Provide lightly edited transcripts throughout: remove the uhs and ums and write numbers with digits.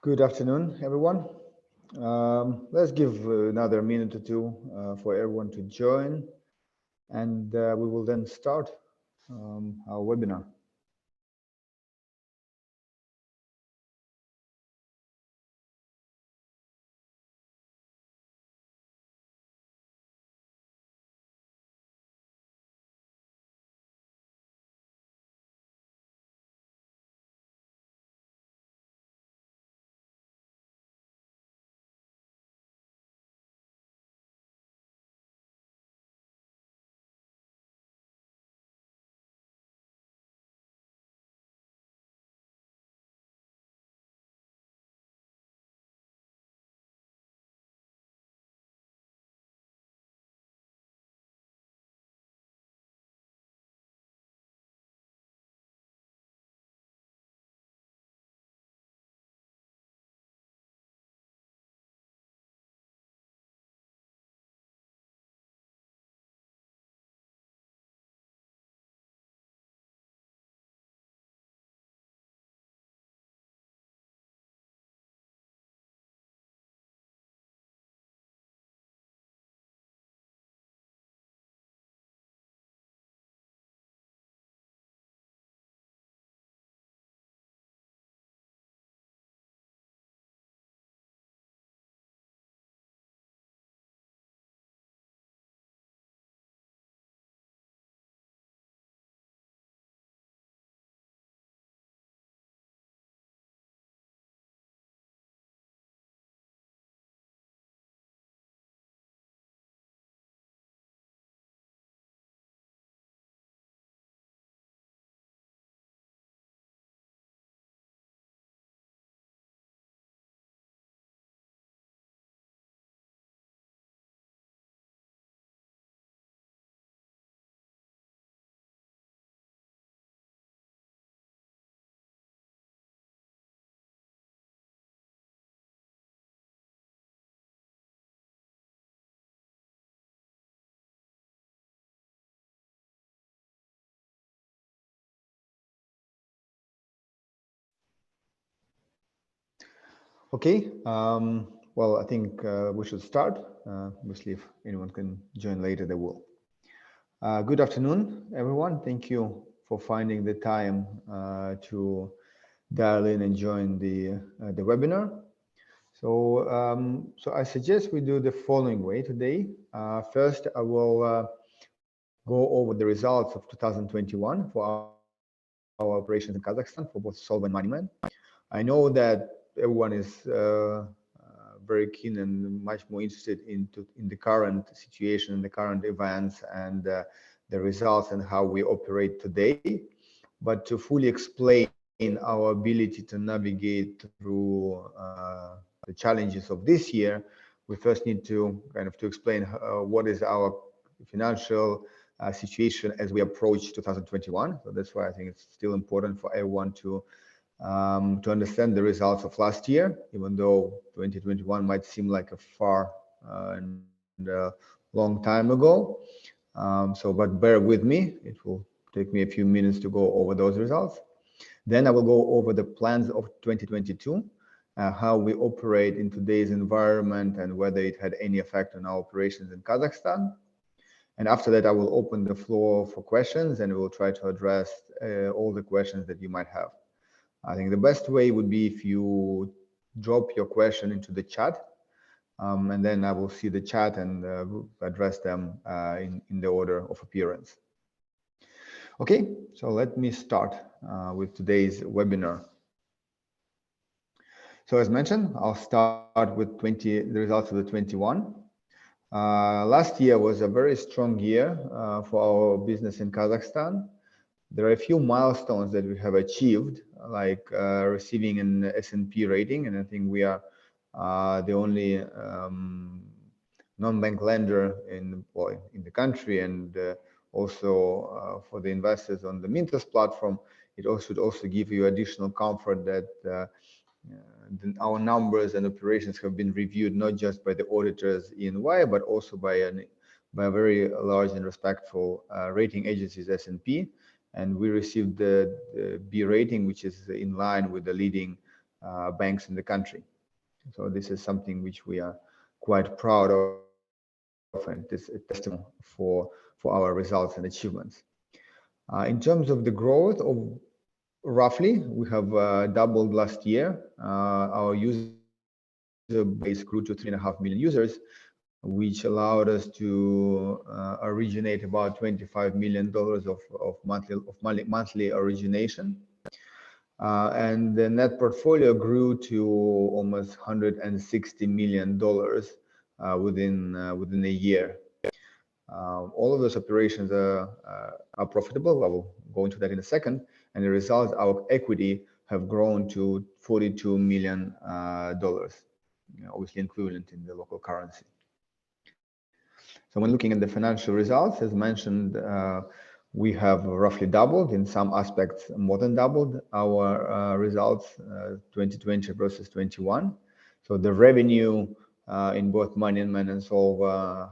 Good afternoon, everyone. Let's give another minute or two for everyone to join, and we will then start our webinar. Okay, well, I think we should start. Obviously, if anyone can join later, they will. Good afternoon, everyone. Thank you for finding the time to dial in and join the webinar. So I suggest we do the following way today. First, I will go over the results of 2021 for our operations in Kazakhstan for both Solva and Moneyman. I know that everyone is very keen and much more interested in the current situation, the current events, and the results and how we operate today. But to fully explain our ability to navigate through the challenges of this year, we first need to explain what is our financial situation as we approach 2021. So that's why I think it's still important for everyone to understand the results of last year, even though 2021 might seem like a far and long time ago. But bear with me, it will take me a few minutes to go over those results. Then I will go over the plans of 2022, how we operate in today's environment and whether it had any effect on our operations in Kazakhstan. And after that, I will open the floor for questions and we will try to address all the questions that you might have. I think the best way would be if you drop your question into the chat, and then I will see the chat and address them in the order of appearance. Okay, so let me start with today's webinar. So as mentioned, I'll start with the results of the 21. Last year was a very strong year for our business in Kazakhstan. There are a few milestones that we have achieved, like receiving an S&P rating, and I think we are the only non-bank lender in the country, and also for the investors on the Mintos platform. It should also give you additional comfort that our numbers and operations have been reviewed not just by the auditors EY, but also by a very large and respectful rating agencies, S&P. And we received the B rating, which is in line with the leading banks in the country. So this is something which we are quite proud of, and it is a testimony for our results and achievements. In terms of the growth of roughly, we have doubled last year. Our user base grew to 3.5 million users, which allowed us to originate about $25 million of monthly origination. And the net portfolio grew to almost $160 million within a year. All of those operations are profitable. I will go into that in a second. And the result, our equity have grown to $42 million, obviously equivalent in the local currency. So when looking at the financial results, as mentioned, we have roughly doubled, in some aspects more than doubled our results 2020 versus 21. So the revenue in both Money and Man and Solve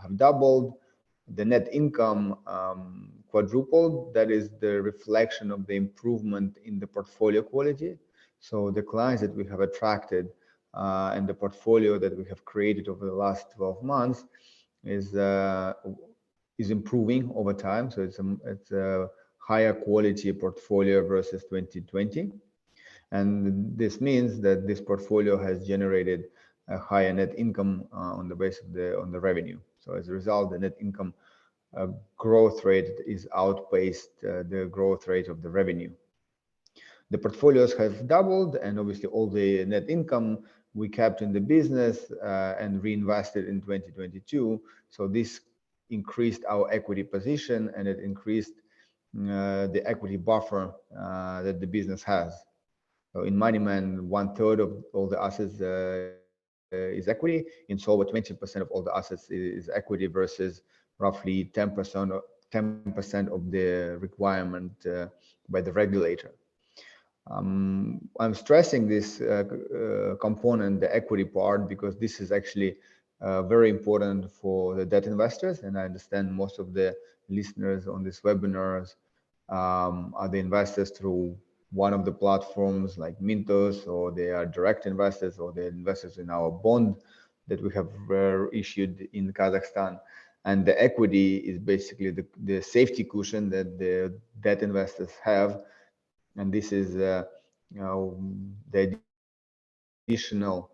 have doubled. The net income quadrupled. That is the reflection of the improvement in the portfolio quality. So the clients that we have attracted and the portfolio that we have created over the last 12 months is improving over time. So it's a higher quality portfolio versus 2020. And this means that this portfolio has generated a higher net income on the base of the revenue. So as a result, the net income growth rate is outpaced the growth rate of the revenue. The portfolios have doubled, and obviously all the net income we kept in the business and reinvested in 2022. So this increased our equity position, and it increased the equity buffer that the business has. So in MoneyMan, 1/3 of all the assets is equity. In Solve, 20% of all the assets is equity versus roughly 10% of the requirement by the regulator. I'm stressing this component, the equity part, because this is actually very important for the debt investors. And I understand most of the listeners on this webinars are the investors through one of the platforms like Mintos, or they are direct investors, or they're investors in our bond that we have issued in Kazakhstan. And the equity is basically the safety cushion that the debt investors have. And this is the additional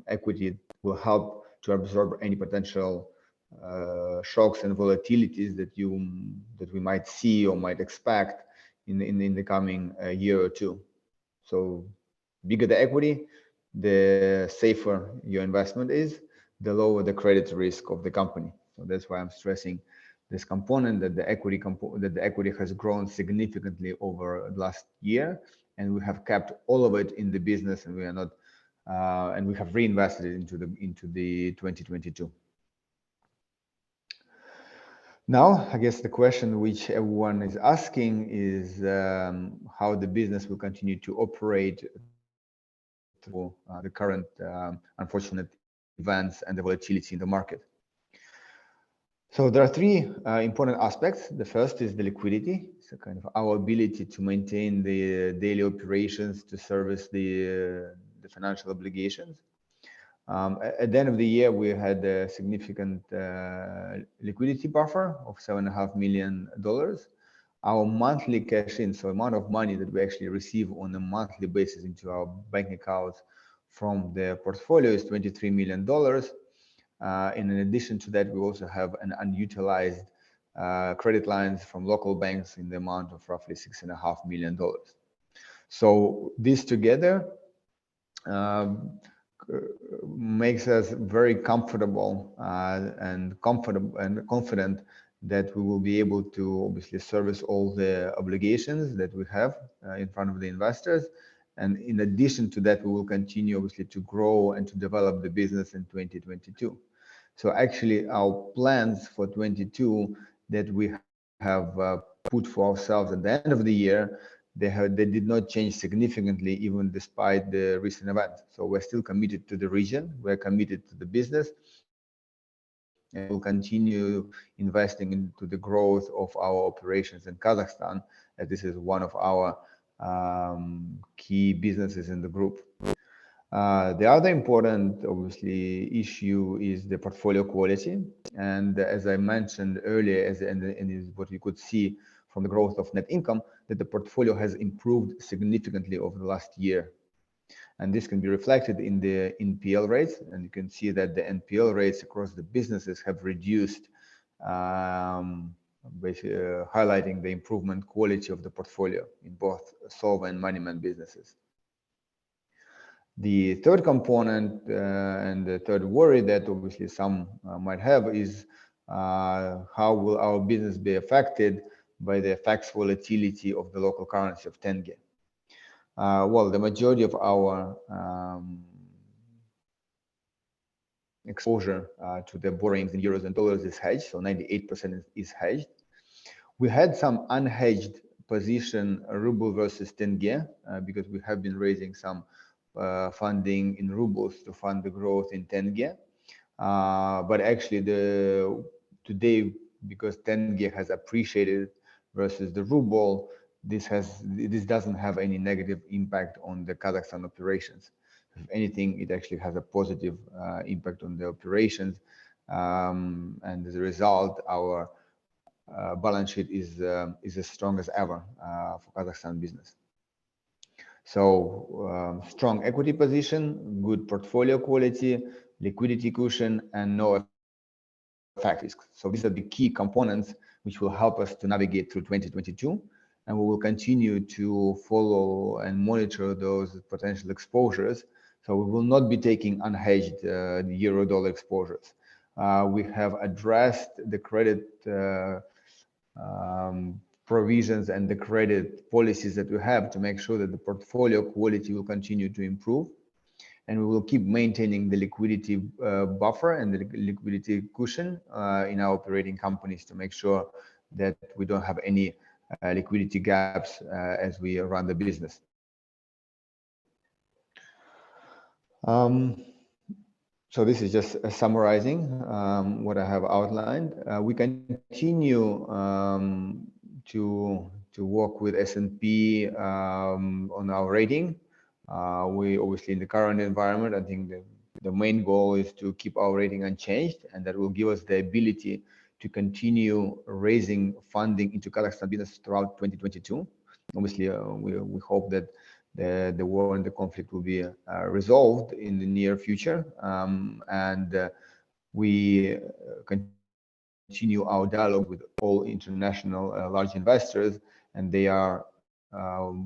equity will help to absorb any potential shocks and volatilities that we might see or might expect in the coming year or two. So bigger the equity, the safer your investment is, the lower the credit risk of the company. So that's why I'm stressing this component, that the equity has grown significantly over last year, and we have kept all of it in the business, and we are not and we have reinvested it into the 2022. Now, I guess the question which everyone is asking is how the business will continue to operate through the current unfortunate events and the volatility in the market. So there are three important aspects. The first is the liquidity. So kind of our ability to maintain the daily operations to service the financial obligations. At the end of the year, we had a significant liquidity buffer of $7.5 million. Our monthly cash in, so amount of money that we actually receive on a monthly basis into our bank accounts from the portfolio, is $23 million. In addition to that, we also have an unutilized credit lines from local banks in the amount of roughly $6.5 million. So this together makes us very comfortable and confident that we will be able to obviously service all the obligations that we have in front of the investors. And in addition to that, we will continue obviously to grow and to develop the business in 2022. So actually our plans for 22 that we have put for ourselves at the end of the year, they did not change significantly, even despite the recent events. So we're still committed to the region, we're committed to the business, and we'll continue investing into the growth of our operations in Kazakhstan, as this is one of our key businesses in the group. The other important, obviously, issue is the portfolio quality. And as I mentioned earlier, and is what you could see from the growth of net income, that the portfolio has improved significantly over the last year. And this can be reflected in the NPL rates. And you can see that the NPL rates across the businesses have reduced, basically highlighting the improvement quality of the portfolio in both Solva and Moneyman businesses. The third component and the third worry that obviously some might have is how will our business be affected by the FX volatility of the local currency of tenge. Well, the majority of our exposure to the borrowings in euros and dollars is hedged, so 98% is hedged. We had some unhedged position ruble versus tenge because we have been raising some funding in rubles to fund the growth in tenge. But actually, today, because tenge has appreciated versus the ruble, this doesn't have any negative impact on the Kazakhstan operations. If anything, it actually has a positive impact on the operations, and as a result, our balance sheet is as strong as ever for Kazakhstan business. So strong equity position, good portfolio quality, liquidity cushion, and no FX risk. So these are the key components which will help us to navigate through 2022, and we will continue to follow and monitor those potential exposures. So we will not be taking unhedged euro-dollar exposures. We have addressed the credit provisions and the credit policies that we have to make sure that the portfolio quality will continue to improve, and we will keep maintaining the liquidity buffer and the liquidity cushion in our operating companies to make sure that we don't have any liquidity gaps as we run the business. So this is just summarizing what I have outlined. We continue to work with S&P on our rating. We obviously, in the current environment, I think the main goal is to keep our rating unchanged, and that will give us the ability to continue raising funding into Kazakhstan business throughout 2022. Obviously, we hope that the war and the conflict will be resolved in the near future, and we continue our dialogue with all international large investors, and they are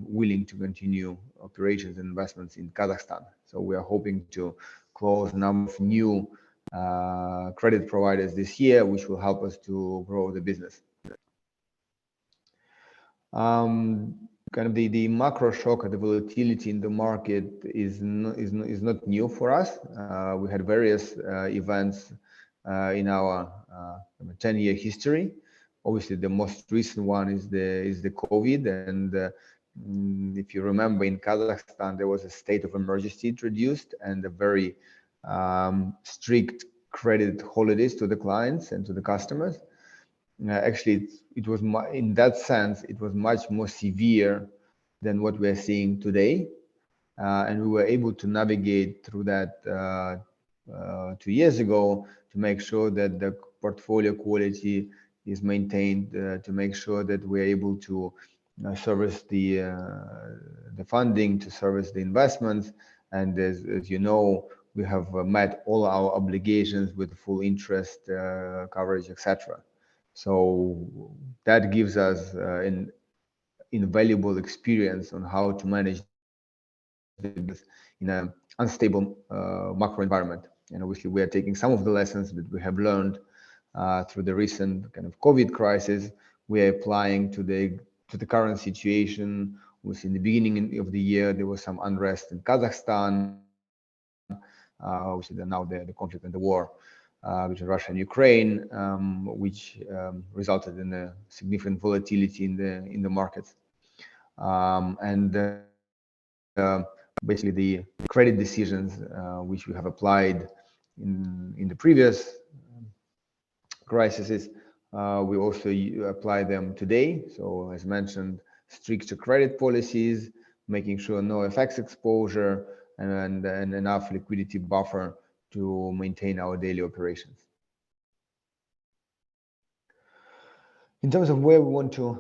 willing to continue operations and investments in Kazakhstan. So we are hoping to close a number of new credit providers this year, which will help us to grow the business. Kind of the macro shock or the volatility in the market is not new for us. We had various events in our 10-year history. Obviously, the most recent one is the COVID, and if you remember, in Kazakhstan there was a state of emergency introduced and a very strict credit holidays to the clients and to the customers. Actually, it was in that sense it was much more severe than what we are seeing today, and we were able to navigate through that 2 years ago to make sure that the portfolio quality is maintained, to make sure that we're able to service the funding, to service the investments, and as you know, we have met all our obligations with full interest coverage, etc. So that gives us an invaluable experience on how to manage the business in an unstable macro environment. And obviously, we are taking some of the lessons that we have learned through the recent kind of COVID crisis. We are applying to the current situation. Was in the beginning of the year there was some unrest in Kazakhstan. Obviously, now the conflict and the war between Russia and Ukraine, which resulted in a significant volatility in the markets, and basically the credit decisions which we have applied in the previous crises, we also apply them today. So as mentioned, stricter credit policies, making sure no FX exposure, and enough liquidity buffer to maintain our daily operations. In terms of where we want to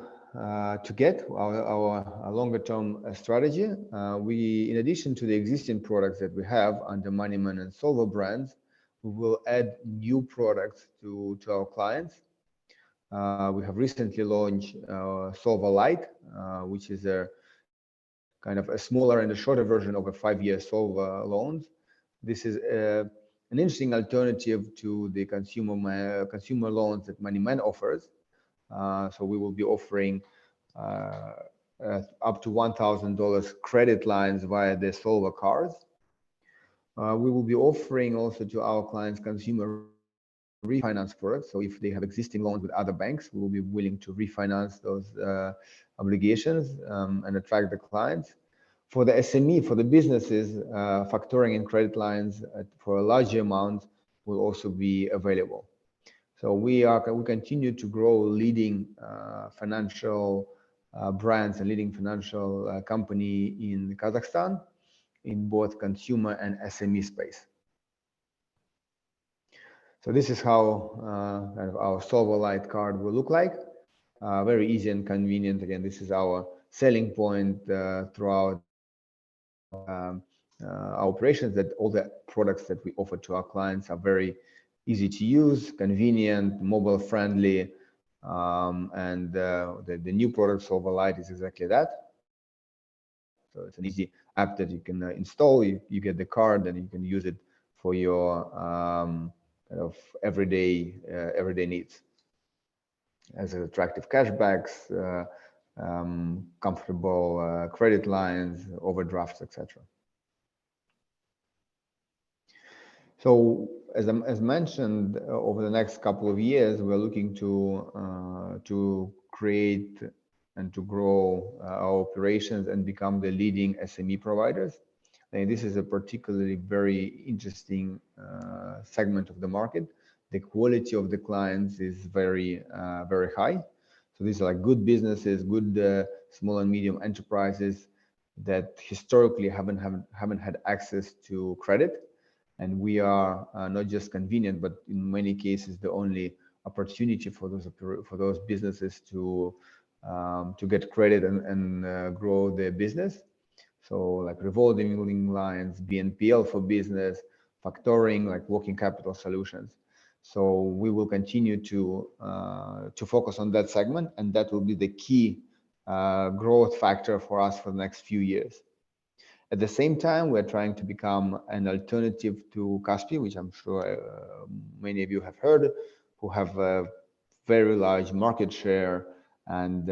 get our longer-term strategy, we, in addition to the existing products that we have under Moneyman and Solver brands, we will add new products to our clients. We have recently launched Solver Lite, which is a kind of a smaller and a shorter version of a 5-year Solver loans. This is an interesting alternative to the consumer loans that Moneyman offers. So we will be offering up to $1,000 credit lines via the Solver cards. We will be offering also to our clients consumer refinance products. So if they have existing loans with other banks, we will be willing to refinance those obligations and attract the clients. For the SME, for the businesses, factoring and credit lines for a larger amount will also be available. So we continue to grow leading financial brands and leading financial company in Kazakhstan in both consumer and SME space. So this is how kind of our Solver Lite card will look like. Very easy and convenient. Again, this is our selling point throughout our operations, that all the products that we offer to our clients are very easy to use, convenient, mobile friendly, and the new product Solver Lite is exactly that. So it's an easy app that you can install. You get the card and you can use it for your kind of everyday needs, as attractive cashbacks, comfortable credit lines, overdrafts, etc. So as mentioned, over the next couple of years, we're looking to create and to grow our operations and become the leading SME providers. And this is a particularly very interesting segment of the market. The quality of the clients is very high. So these are like good businesses, good small and medium enterprises that historically haven't had access to credit. And we are not just convenient, but in many cases the only opportunity for those businesses to get credit and grow their business. So like revolving lines, BNPL for business, factoring, like working capital solutions. So we will continue to focus on that segment, and that will be the key growth factor for us for the next few years. At the same time, we're trying to become an alternative to Kaspi, which I'm sure many of you have heard, who have a very large market share and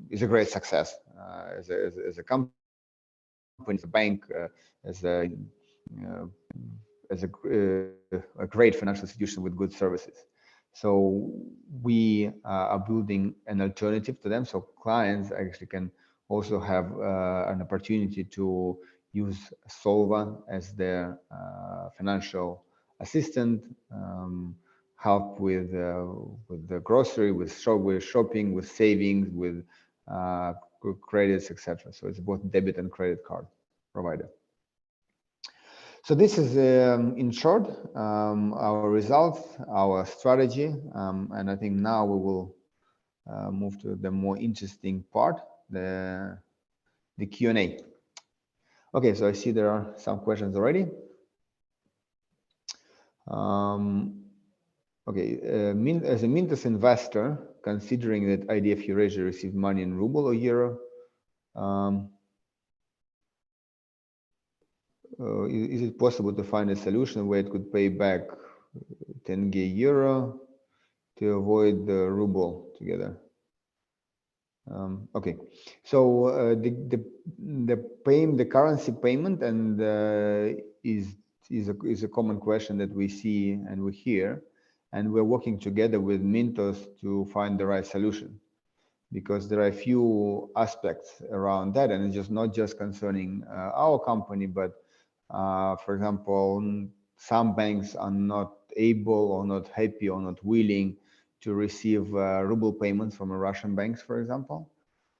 is a great success as a company, as a bank, as a great financial institution with good services. So we are building an alternative to them, so clients actually can also have an opportunity to use Solver as their financial assistant, help with the grocery, with shopping, with savings, with credits, etc. So it's both debit and credit card provider. So this is, in short, our results, our strategy, and I think now we will move to the more interesting part, the Q&A. Okay, so I see there are some questions already. Okay, as a Mintos investor, considering that IDF Eurasia received money in ruble or euro, is it possible to find a solution where it could pay back 10 euro to avoid the ruble together? Okay, so the currency payment and is a common question that we see and we hear, and we're working together with Mintos to find the right solution, because there are a few aspects around that, and it's just not just concerning our company, but for example, some banks are not able or not happy or not willing to receive ruble payments from Russian banks, for example.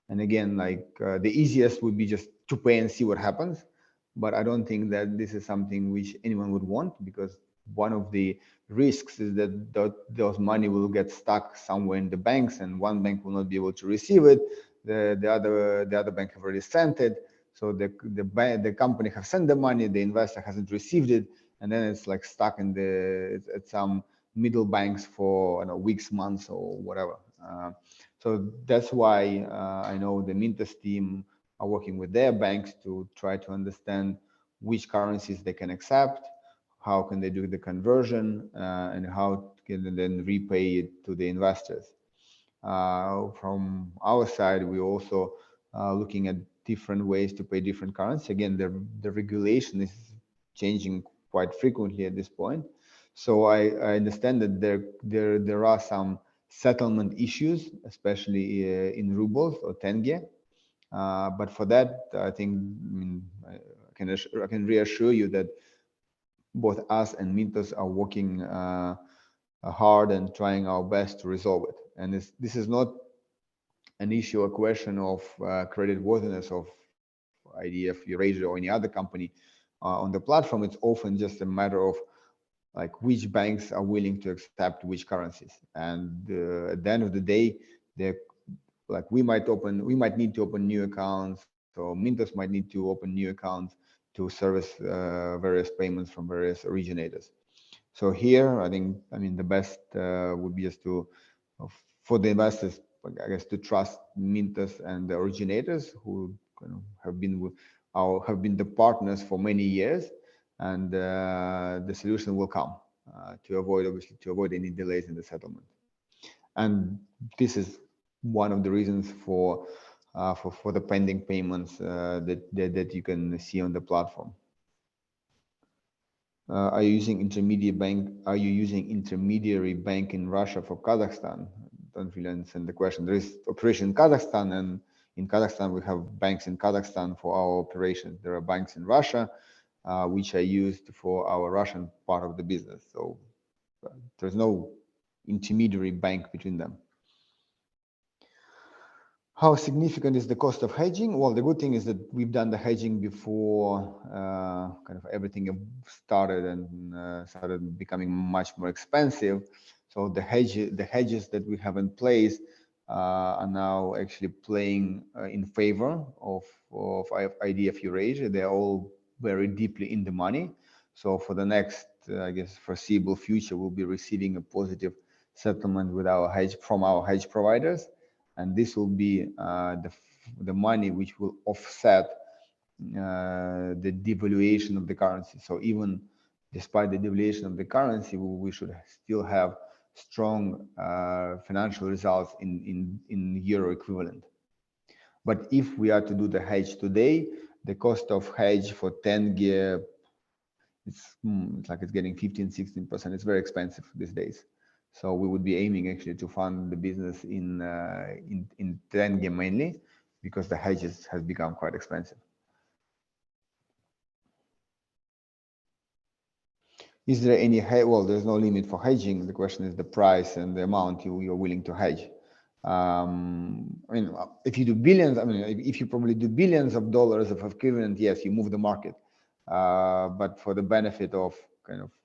And again, like the easiest would be just to pay and see what happens. But I don't think that this is something which anyone would want, because one of the risks is that those money will get stuck somewhere in the banks, and one bank will not be able to receive it. The other bank have already sent it. So the company has sent the money, the investor hasn't received it, and then it's like stuck in at some middle banks for weeks, months, or whatever. So that's why I know the Mintos team are working with their banks to try to understand which currencies they can accept, how can they do the conversion, and how can they then repay it to the investors. From our side, we're also looking at different ways to pay different currencies. Again, the regulation is changing quite frequently at this point. So I understand that there are some settlement issues, especially in rubles or tenge. But for that, I think I can reassure you that both us and Mintos are working hard and trying our best to resolve it. And this is not an issue, a question of credit worthiness of IDF Eurasia or any other company on the platform. It's often just a matter of like which banks are willing to accept which currencies. And at the end of the day, they're like we might need to open new accounts, or Mintos might need to open new accounts to service various payments from various originators. So here, the best would be just to, for the investors, I guess, to trust Mintos and the originators who have been the partners for many years, and the solution will come to avoid any delays in the settlement. And this is one of the reasons for the pending payments that you can see on the platform. Are you using intermediary bank in Russia for Kazakhstan? Don't really understand the question. There is operation in Kazakhstan, and in Kazakhstan we have banks in Kazakhstan for our operations. There are banks in Russia which are used for our Russian part of the business. So there's no intermediary bank between them. How significant is the cost of hedging? Well, the good thing is that we've done the hedging before everything started and started becoming much more expensive. So the hedges that we have in place are now actually playing in favor of IDF Eurasia. They're all very deeply in the money. So for the next, I guess, foreseeable future, we'll be receiving a positive settlement with from our hedge providers. And this will be the money which will offset the devaluation of the currency. So even despite the devaluation of the currency, we should still have strong financial results in euro equivalent. But if we are to do the hedge today, the cost of hedge for tenge, it's like it's getting 15-16%. It's very expensive these days. So we would be aiming actually to fund the business in tenge mainly, because the hedges has become quite expensive. Is there any well, there's no limit for hedging. The question is the price and the amount you're willing to hedge. If you do billions, if you probably do billions of dollars of equivalent, yes, you move the market. But for the benefit of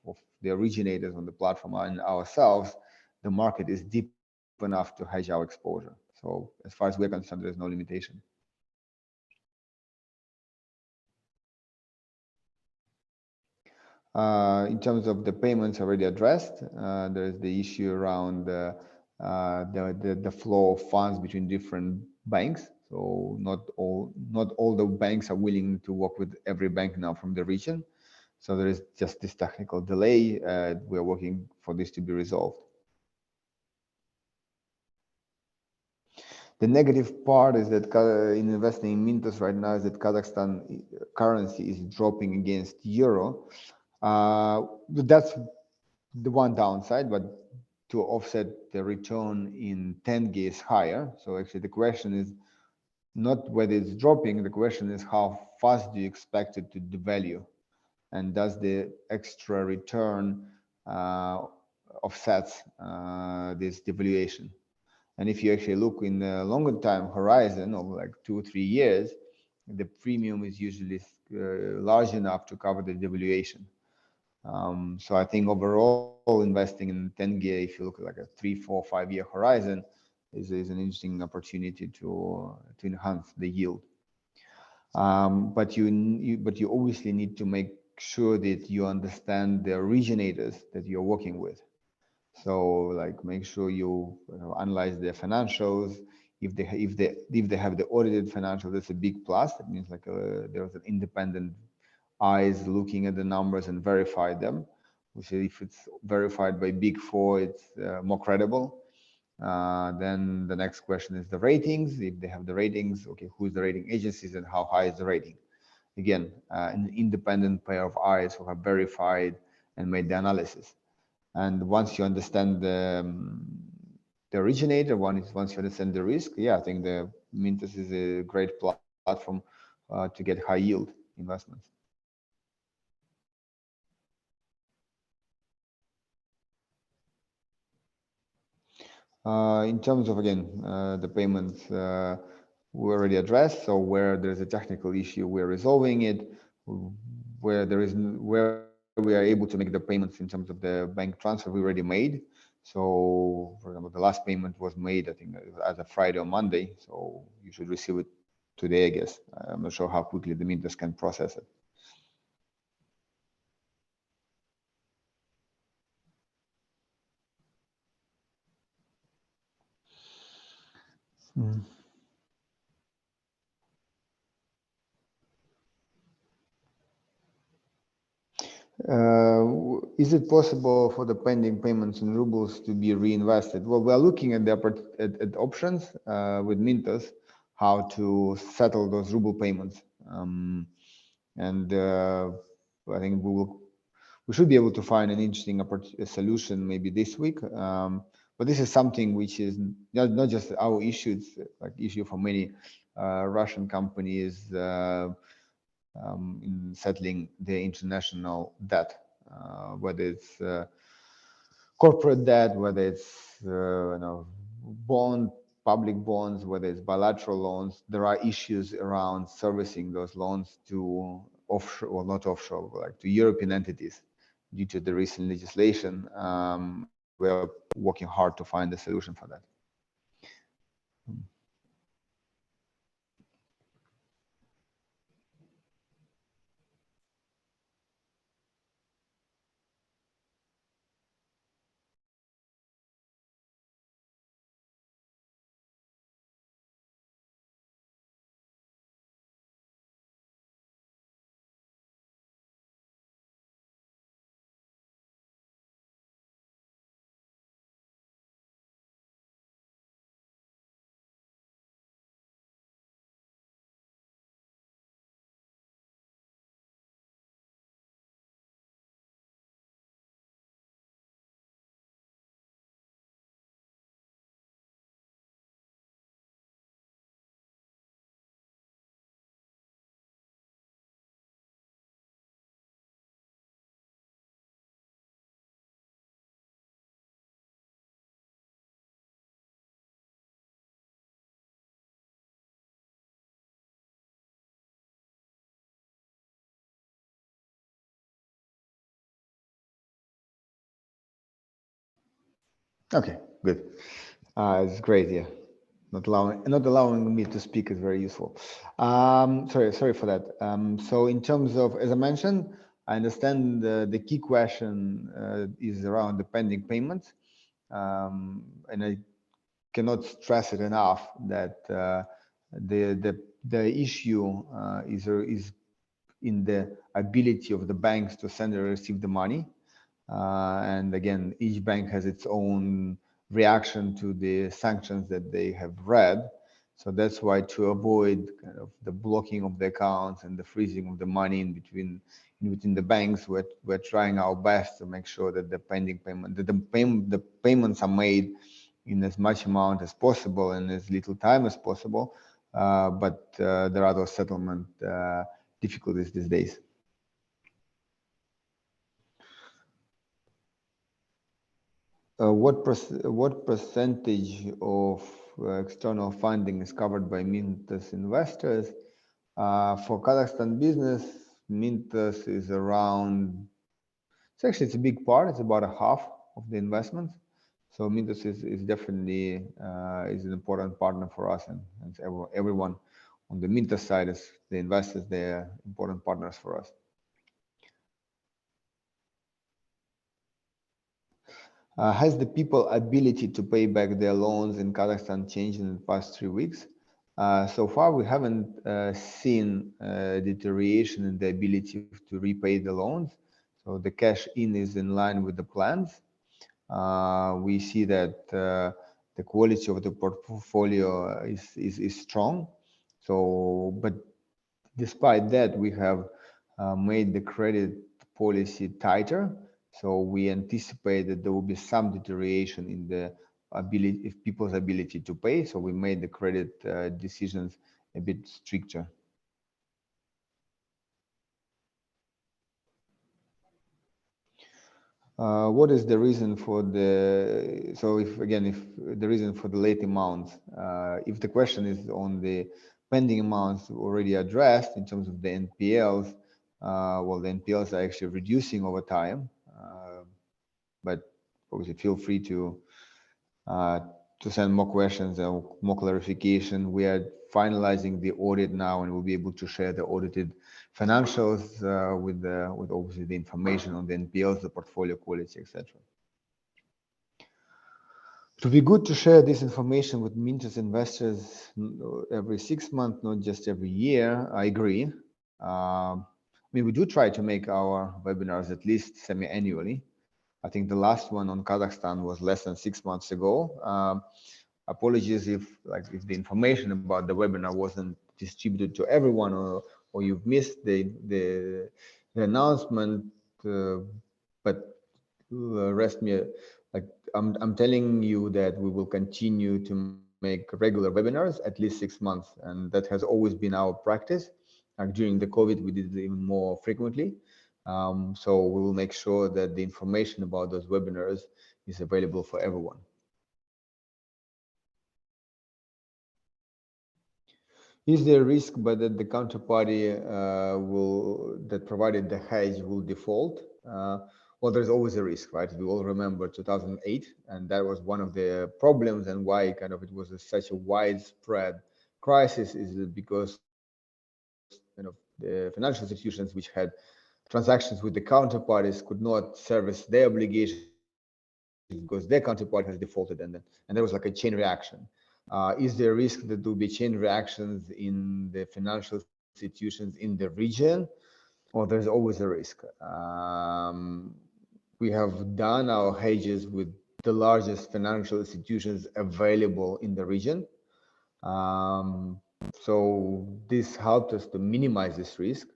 of the originators on the platform and ourselves, the market is deep enough to hedge our exposure. So as far as we're concerned, there's no limitation. In terms of the payments already addressed, there is the issue around the flow of funds between different banks. So not all the banks are willing to work with every bank now from the region. So there is just this technical delay. We are working for this to be resolved. The negative part is that in investing in Mintos right now is that Kazakhstan currency is dropping against euro. That's the one downside, but to offset the return in tenge is higher. So actually the question is not whether it's dropping, the question is how fast do you expect it to devalue? And does the extra return offsets this devaluation? And if you actually look in the longer time horizon of like 2 or 3 years, the premium is usually large enough to cover the devaluation. So I think overall investing in 10-year, if you look at like a 3, 4, 5-year horizon, is an interesting opportunity to enhance the yield. But you obviously need to make sure that you understand the originators that you're working with. So like make sure you analyze their financials. If they have the audited financials, that's a big plus. That means like there's an independent eyes looking at the numbers and verify them. Which if it's verified by Big Four, it's more credible. Then the next question is the ratings. If they have the ratings, okay, who's the rating agencies and how high is the rating? Again, an independent pair of eyes who have verified and made the analysis. And once you understand the originator, once you understand the risk, yeah, I think the Mintos is a great platform to get high yield investments. In terms of, again, the payments we already addressed, so where there's a technical issue, we're resolving it. Where we are able to make the payments in terms of the bank transfer, we already made. So, for example, the last payment was made, I think, as a Friday or Monday, so you should receive it today, I guess. I'm not sure how quickly the Mintos can process it. Is it possible for the pending payments in rubles to be reinvested? Well, we are looking at at options with Mintos, how to settle those ruble payments. And I think we should be able to find an interesting solution maybe this week. But this is something which is not just our issue, it's like issue for many Russian companies in settling their international debt, whether it's corporate debt, whether it's public bonds, whether it's bilateral loans. There are issues around servicing those loans to offshore, or not offshore, like to European entities due to the recent legislation, and we are working hard to find a solution for that. Okay, good. It's great, yeah. Not allowing me to speak is very useful. Sorry for that. So in terms of, as I mentioned, I understand the key question is around the pending payments, and I cannot stress it enough that the issue is in the ability of the banks to send or receive the money. And again, each bank has its own reaction to the sanctions that they have read. So that's why, to avoid kind of the blocking of the accounts and the freezing of the money in between the banks, we're trying our best to make sure that the pending payment, that the payments are made in as much amount as possible and as little time as possible. But there are those settlement difficulties these days. what percentage of external funding is covered by Mintos investors? For Kazakhstan business, Mintos is around. It's a big part. It's about a half of the investment. So Mintos is definitely is an important partner for us, and everyone on the Mintos side is the investors. They're important partners for us. Has the people ability to pay back their loans in Kazakhstan changed in the past 3 weeks? So far, we haven't seen deterioration in the ability to repay the loans. So the cash in is in line with the plans. We see that the quality of the portfolio is strong. So, but despite that, we have made the credit policy tighter. So we anticipate that there will be some deterioration in the ability, if people's ability to pay. So we made the credit decisions a bit stricter. What is the reason for the, so if the reason for the late amounts, if the question is on the pending amounts already addressed in terms of the NPLs, well, the NPLs are actually reducing over time, but obviously feel free to send more questions or more clarification. We are finalizing the audit now, and we'll be able to share the audited financials with obviously the information on the NPLs, the portfolio quality, etc. To be good to share this information with Mintos investors every 6 months, not just every year. I agree. I mean, we do try to make our webinars at least semi-annually. I think the last one on Kazakhstan was less than 6 months ago. Apologies if the information about the webinar wasn't distributed to everyone, or you've missed the announcement. But rest me, like I'm telling you that we will continue to make regular webinars at least 6 months, and that has always been our practice. Like during the COVID, we did it even more frequently. So we will make sure that the information about those webinars is available for everyone. Is there a risk but that the counterparty that provided the hedge will default? Well, there's always a risk, right? We all remember 2008, and that was one of the problems, and why kind of it was such a widespread crisis is because the financial institutions which had transactions with the counterparties could not service their obligations because their counterparty has defaulted, and there was like a chain reaction. Is there a risk that there will be chain reactions in the financial institutions in the region? Well, there's always a risk. We have done our hedges with the largest financial institutions available in the region. So this helped us to minimize this risk.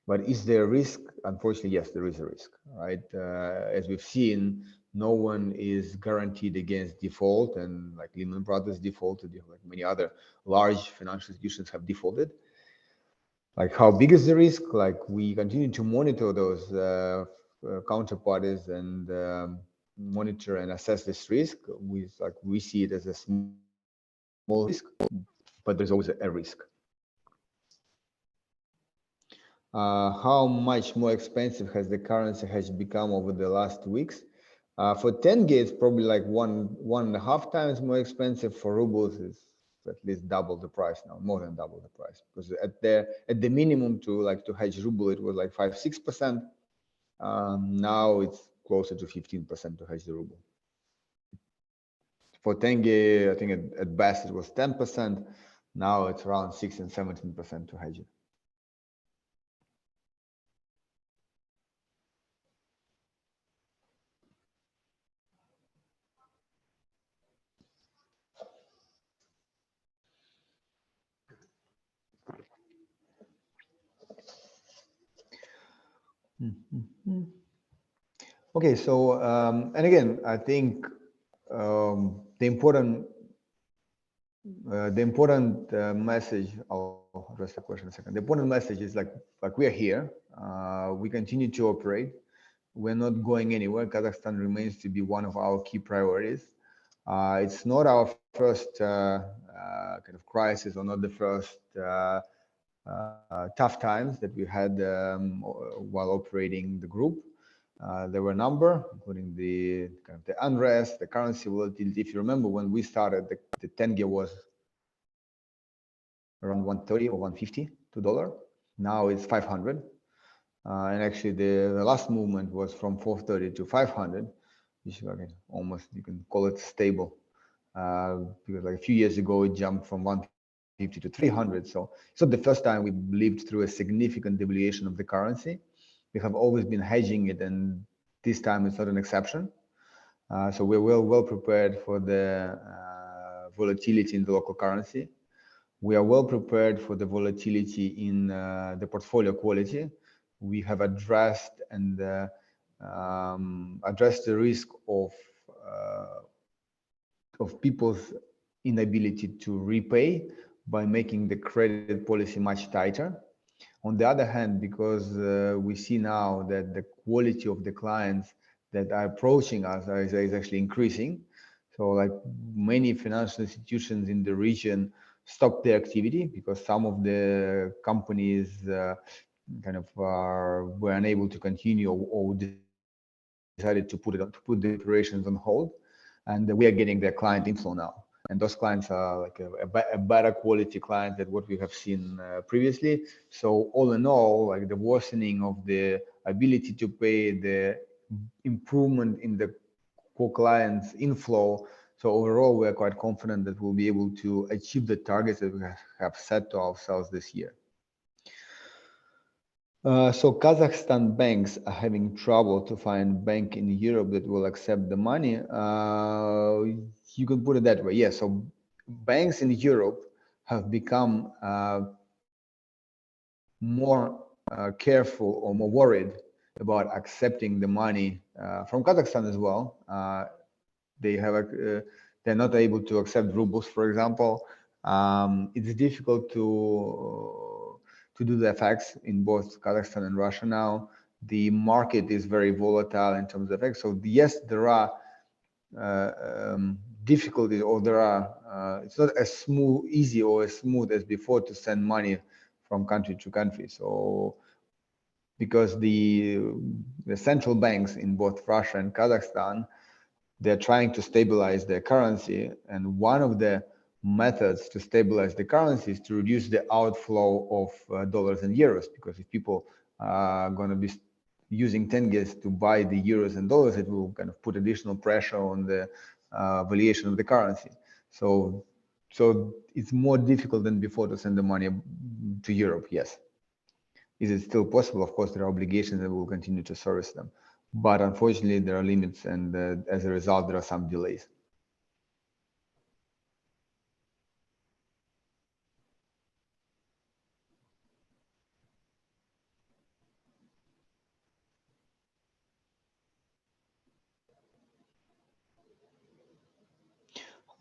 But is there a risk? Unfortunately, yes, there is a risk, right? As we've seen, no one is guaranteed against default, and like Lehman Brothers defaulted, like many other large financial institutions have defaulted. Like, how big is the risk? Like, we continue to monitor those counterparties and monitor and assess this risk. We see it as a small risk, but there's always a risk. How much more expensive has the currency hedge become over the last weeks? For tenge, it's probably like 1.5 times more expensive. For rubles, it's at least double the price now, more than double the price. Because at the minimum to hedge ruble, it was like 5-6%. Now it's closer to 15% to hedge the ruble. For tenge, I think at best it was 10%. Now it's around 6 and 17% to hedge it. Okay, so and again, I think the important message. I'll address the question in a second. The important message is like we are here. We continue to operate. we're not going anywhere. Kazakhstan remains to be one of our key priorities. It's not our first kind of crisis, or not the first tough times that we had while operating the group. There were a number, including the kind of the unrest, the currency volatility. If you remember, when we started, the tenge was around 130 or 150 to dollar. Now it's 500. And actually, the last movement was from 430 to 500, which almost you can call it stable. Because like a few years ago, it jumped from 150 to 300. So it's not the first time we lived through a significant devaluation of the currency. We have always been hedging it, and this time it's not an exception. So we're well prepared for the volatility in the local currency. We are well prepared for the volatility in the portfolio quality. We have addressed the risk of people's inability to repay by making the credit policy much tighter. On the other hand, because we see now that the quality of the clients that are approaching us is actually increasing. So like many financial institutions in the region stopped their activity because some of the companies were unable to continue or decided to put the operations on hold, and we are getting their client inflow now. And those clients are like a better quality client than what we have seen previously. So all in all, like the worsening of the ability to pay, the improvement in the core clients inflow. So overall, we are quite confident that we'll be able to achieve the targets that we have set to ourselves this year. So Kazakhstan banks are having trouble to find bank in Europe that will accept the money. You can put it that way. Yes. So banks in Europe have become more careful or more worried about accepting the money from Kazakhstan as well. They're not able to accept rubles, for example. It's difficult to do the FX in both Kazakhstan and Russia now. The market is very volatile in terms of FX. So yes, there are difficulties, or it's not as easy or as smooth as before to send money from country to country. So because the central banks in both Russia and Kazakhstan, they're trying to stabilize their currency, and one of the methods to stabilize the currency is to reduce the outflow of dollars and euros, because if people are going to be using tenges to buy the euros and dollars, it will kind of put additional pressure on the valuation of the currency. So it's more difficult than before to send the money to Europe, yes. Is it still possible? Of course, there are obligations and we'll continue to service them. But unfortunately, there are limits, and as a result, there are some delays.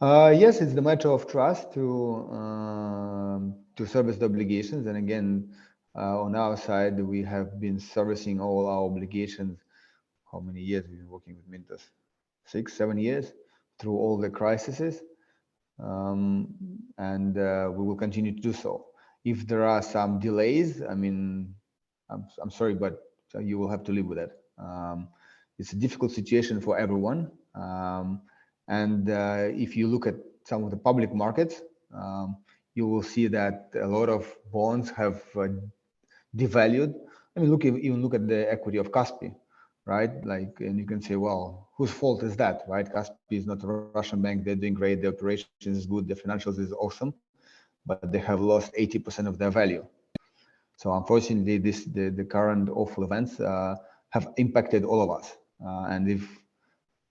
Yes, it's the matter of trust to service the obligations. And again, on our side, we have been servicing all our obligations. How many years we've been working with Mintos? 6, 7 years through all the crises. And we will continue to do so. If there are some delays, I mean, I'm sorry, but you will have to live with it. It's a difficult situation for everyone. And if you look at some of the public markets, you will see that a lot of bonds have devalued. I mean, even look at the equity of Kaspi, right? Like, and you can say, well, whose fault is that, right? Kaspi is not a Russian bank. They're doing great. The operations is good. The financials is awesome, but they have lost 80% of their value. So unfortunately, the current awful events have impacted all of us. And if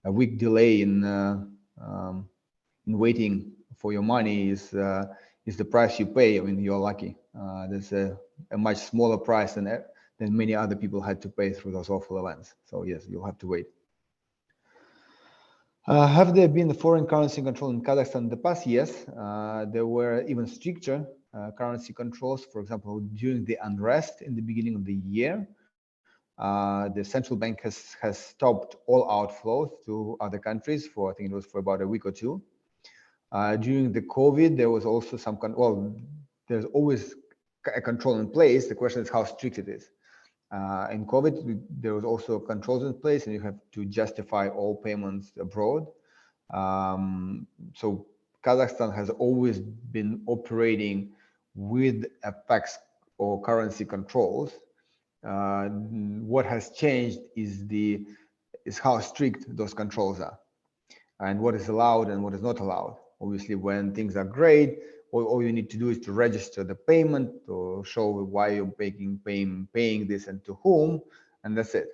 a week delay in waiting for your money is the price you pay, I mean, you're lucky. There's a much smaller price than many other people had to pay through those awful events. So yes, you'll have to wait. Have there been foreign currency control in Kazakhstan in the past? Yes, there were even stricter currency controls. For example, during the unrest in the beginning of the year, the central bank has stopped all outflows to other countries for, I think it was for about a week or two. During the COVID, there was also some, there's always a control in place. The question is how strict it is. In COVID, there was also controls in place, and you have to justify all payments abroad. So Kazakhstan has always been operating with FX or currency controls. What has changed is how strict those controls are, and what is allowed and what is not allowed. Obviously, when things are great, all you need to do is to register the payment or show why you're paying this and to whom, and that's it.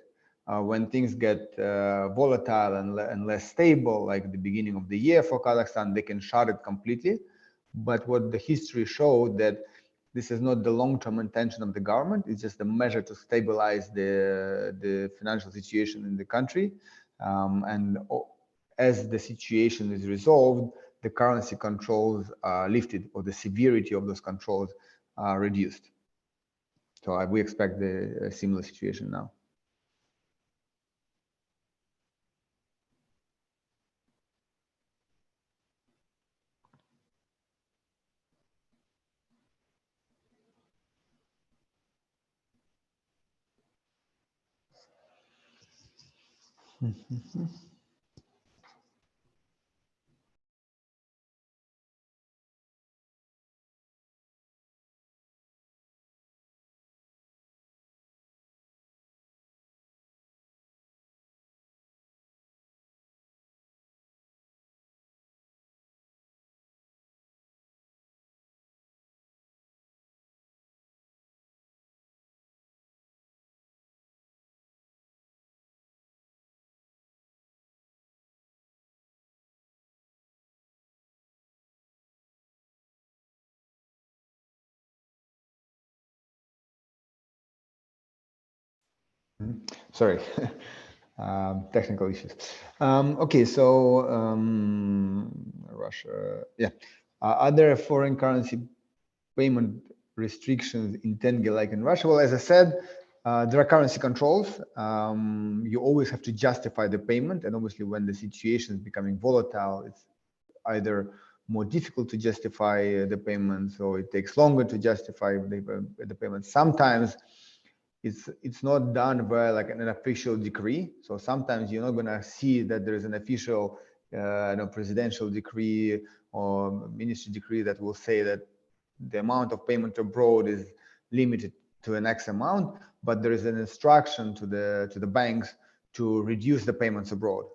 When things get volatile and less stable, like the beginning of the year for Kazakhstan, they can shut it completely. But what the history showed that this is not the long-term intention of the government. It's just a measure to stabilize the financial situation in the country. And as the situation is resolved, the currency controls are lifted, or the severity of those controls are reduced. So we expect a similar situation now. Sorry, technical issues. Okay, so Russia, yeah. Are there foreign currency payment restrictions in tenge like in Russia? Well, as I said, there are currency controls. You always have to justify the payment, and obviously when the situation is becoming volatile, it's either more difficult to justify the payments, or it takes longer to justify the payment. Sometimes it's not done by like an official decree. So sometimes you're not gonna see that there is an official presidential decree or ministry decree that will say that the amount of payment abroad is limited to an X amount, but there is an instruction to the banks to reduce the payments abroad.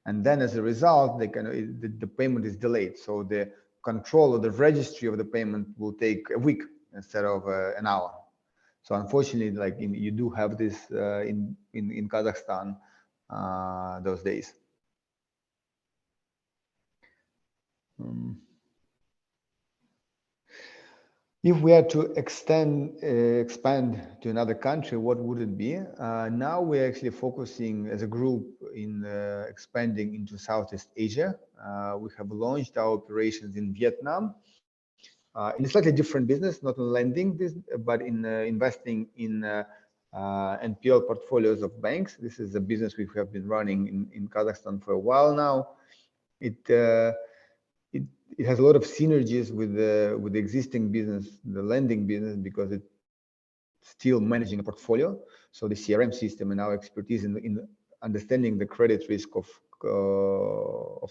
And then as a result, the payment is delayed. So the control of the registry of the payment will take a week instead of an hour. So unfortunately, like you do have this in Kazakhstan those days. If we had to expand to another country, what would it be? Now we're actually focusing as a group in expanding into Southeast Asia. We have launched our operations in Vietnam, in a slightly different business, not in lending business, but in investing in NPL portfolios of banks. This is a business we have been running in Kazakhstan for a while now. It has a lot of synergies with the existing business, the lending business, because it's still managing a portfolio. So the CRM system and our expertise in understanding the credit risk of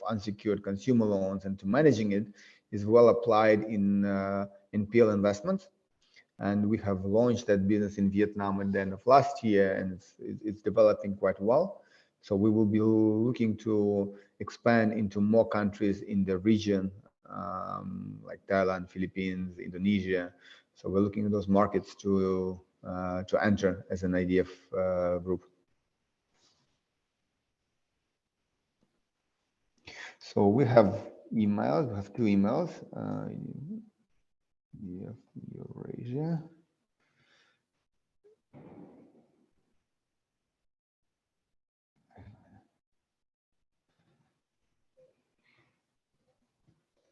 unsecured consumer loans and to managing it is well applied in NPL investments. And we have launched that business in Vietnam at the end of last year, and it's developing quite well. So we will be looking to expand into more countries in the region, like Thailand, Philippines, Indonesia. So we're looking at those markets to enter as an IDF group. So we have emails. We have two emails. IDF Eurasia.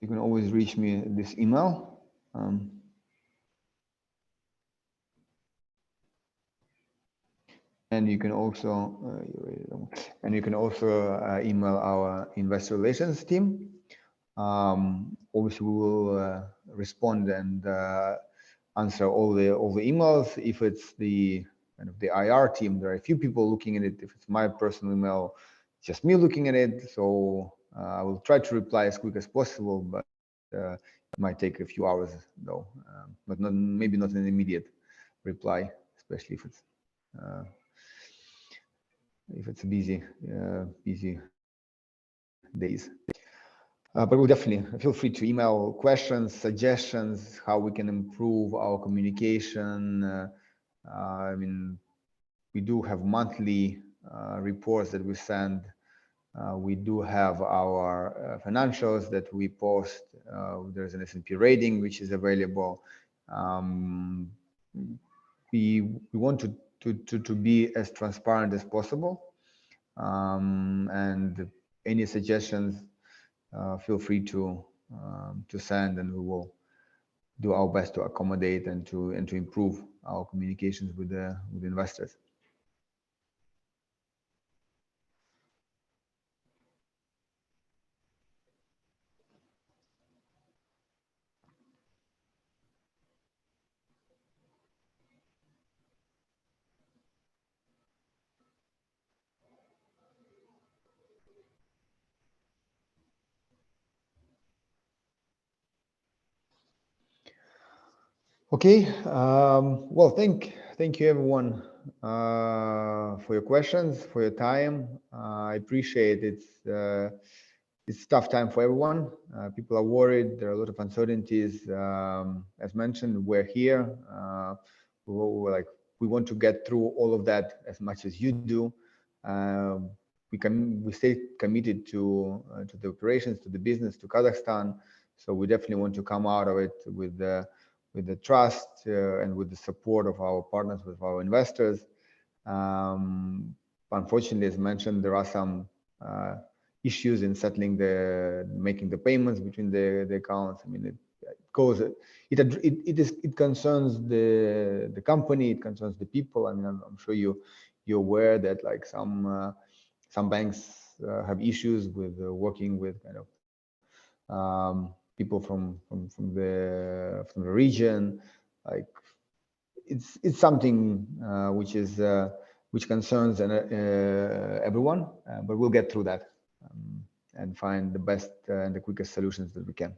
You can always reach me at this email. And you can also email our investor relations team. Obviously, we will respond and answer all the emails. If it's the kind of the IR team, there are a few people looking at it. If it's my personal email, it's just me looking at it. So I will try to reply as quick as possible, but it might take a few hours though. But maybe not an immediate reply, especially if it's busy days. But we'll definitely feel free to email questions, suggestions, how we can improve our communication. I mean, we do have monthly reports that we send. We do have our financials that we post. There's an S&P rating which is available. We want to be as transparent as possible. And any suggestions, feel free to send, and we will do our best to accommodate and to improve our communications with investors. Okay. Well, thank you everyone for your questions, for your time. I appreciate it. It's a tough time for everyone. People are worried. There are a lot of uncertainties. As mentioned, we're here. We want to get through all of that as much as you do. We stay committed to the operations, to the business, to Kazakhstan. So we definitely want to come out of it with the trust and with the support of our partners, with our investors. Unfortunately, as mentioned, there are some issues in making the payments between the accounts. I mean, it concerns the company, it concerns the people. I mean, I'm sure you're aware that like some banks have issues with working with kind of people from the region. Like it's something which concerns everyone, but we'll get through that and find the best and the quickest solutions that we can.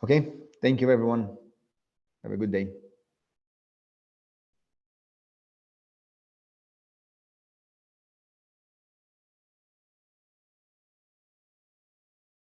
Okay, thank you everyone. Have a good day.